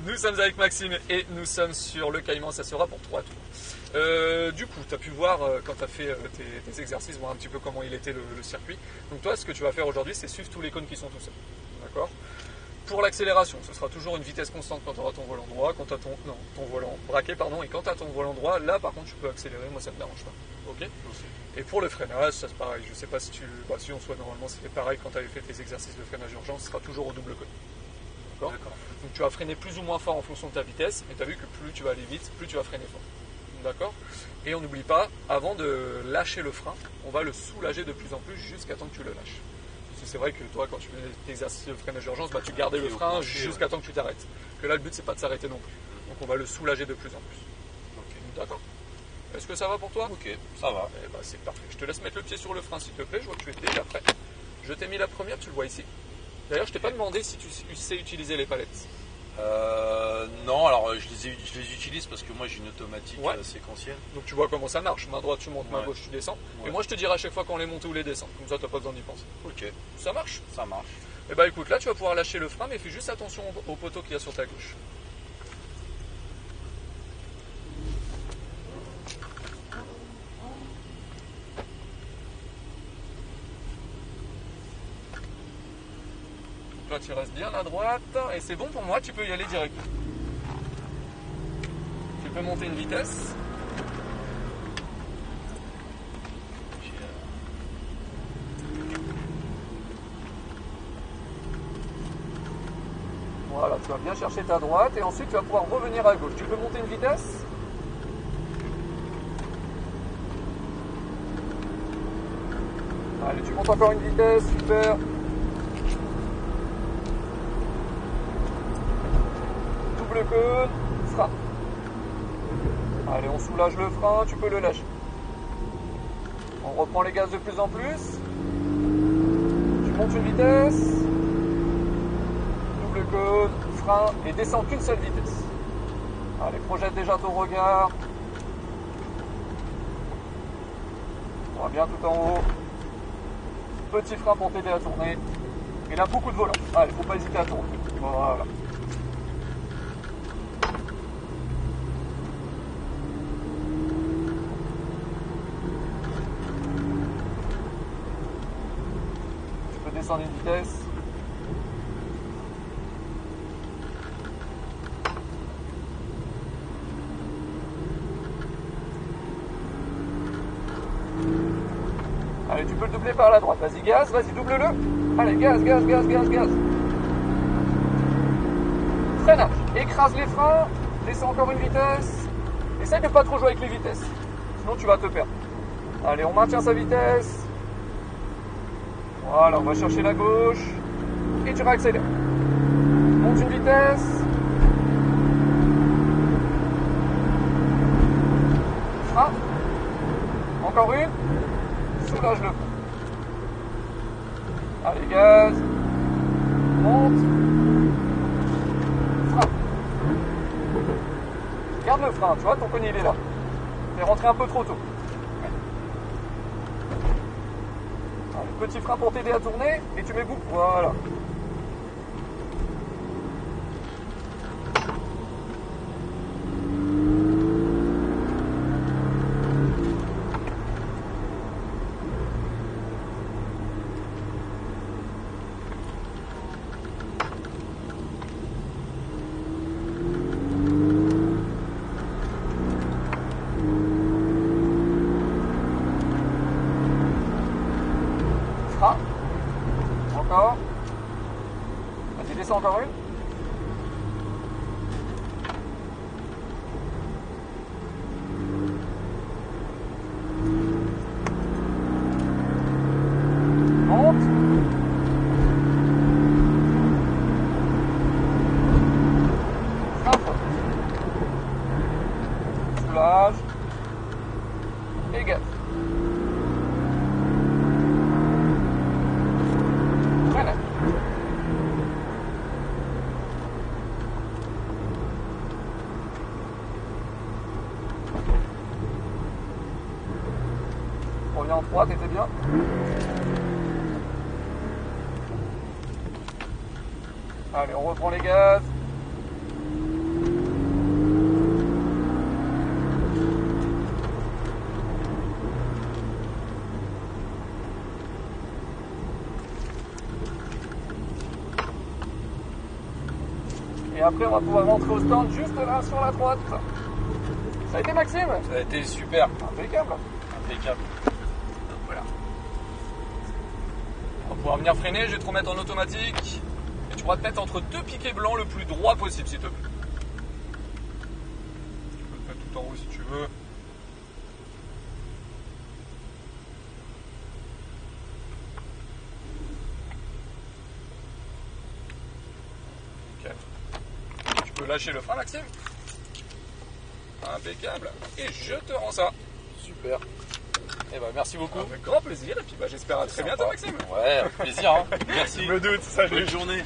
Nous sommes avec Maxime et nous sommes sur le Caïman, ça sera pour 3 tours. Du coup, tu as pu voir quand tu as fait tes exercices, voir un petit peu comment il était le circuit. Donc toi, ce que tu vas faire aujourd'hui, c'est suivre tous les cônes qui sont tout seuls. D'accord ? Pour l'accélération, ce sera toujours une vitesse constante quand tu auras ton volant droit, quand tu as ton volant braqué, pardon, et quand tu as ton volant droit, là par contre tu peux accélérer, moi ça ne me dérange pas. Ok ? Et pour le freinage, ça c'est pareil, je ne sais pas si si on soit normalement c'était pareil quand tu avais fait tes exercices de freinage urgent, ce sera toujours au double cône. D'accord ? Donc tu vas freiner plus ou moins fort en fonction de ta vitesse, mais tu as vu que plus tu vas aller vite, plus tu vas freiner fort. D'accord ? Et on n'oublie pas, avant de lâcher le frein, on va le soulager de plus en plus jusqu'à temps que tu le lâches. Parce que c'est vrai que toi, quand tu fais tes exercices de freinage d'urgence, tu gardais le frein jusqu'à temps que tu t'arrêtes. Que là, le but, c'est pas de s'arrêter non plus. Donc on va le soulager de plus en plus. D'accord ? Est-ce que ça va pour toi ? Ok, ça va. Eh ben, c'est parfait. Je te laisse mettre le pied sur le frein, s'il te plaît. Je vois que tu es déjà prêt. Je t'ai mis la première, tu le vois ici. D'ailleurs, je t'ai pas demandé si tu sais utiliser les palettes. Non, alors je les utilise parce que moi j'ai une automatique séquentielle. Donc tu vois comment ça marche. Main droite tu montes, main gauche tu descends. Et moi je te dirai à chaque fois quand les monter ou les descendre. Comme ça tu n'as pas besoin d'y penser. Ok. Ça marche ? Ça marche. Et bah écoute, là tu vas pouvoir lâcher le frein, mais fais juste attention au poteau qu'il y a sur ta gauche. Là tu restes bien à droite et c'est bon pour moi, tu peux y aller direct. Tu peux monter une vitesse. Voilà, tu vas bien chercher ta droite et ensuite tu vas pouvoir revenir à gauche. Tu peux monter une vitesse. Allez, tu montes encore une vitesse, super. Double cône, frein. Allez, on soulage le frein, tu peux le lâcher. On reprend les gaz de plus en plus. Tu montes une vitesse. Double cône, frein et descends qu'une seule vitesse. Allez, projette déjà ton regard. On va bien tout en haut. Petit frein pour t'aider à tourner. Et là, beaucoup de volant. Allez, faut pas hésiter à tourner. Voilà. Tu peux descendre une vitesse. Allez, tu peux le doubler par la droite. Vas-y, gaz, vas-y, double-le. Allez, gaz, gaz, gaz, gaz, gaz. Freinage. Écrase les freins. Descends encore une vitesse. Essaye de pas trop jouer avec les vitesses. Sinon, tu vas te perdre. Allez, on maintient sa vitesse. Voilà, on va chercher la gauche. Et tu réaccélères. Monte une vitesse. Frein. Encore une. Soulage le frein. Allez, gaz. Monte. Frein. Garde le frein, tu vois, ton cône il est là. T'es rentré un peu trop tôt. Allez, petit frein pour t'aider à tourner et tu mets boucle. Voilà. Encore. Vas-y, descends encore une. Monte. Frein. Soulage. Et gaz. Reviens en 3, t'étais bien. Allez, on reprend les gaz. Et après, on va pouvoir rentrer au stand juste là sur la droite. Ça a été Maxime? Ça a été super. Impeccable. Impeccable. Voilà. On va pouvoir venir freiner, je vais te remettre en automatique. Et tu pourras te mettre entre deux piquets blancs le plus droit possible s'il te plaît. Tu peux te mettre tout en haut si tu veux. Tu peux lâcher le frein, Maxime. Impeccable. Et je te rends ça. Super. Eh ben, merci beaucoup. Avec grand plaisir. Et puis j'espère à très bientôt, Maxime. Ouais, avec plaisir. Hein. Merci. Je me doute. Salut. Bonne journée.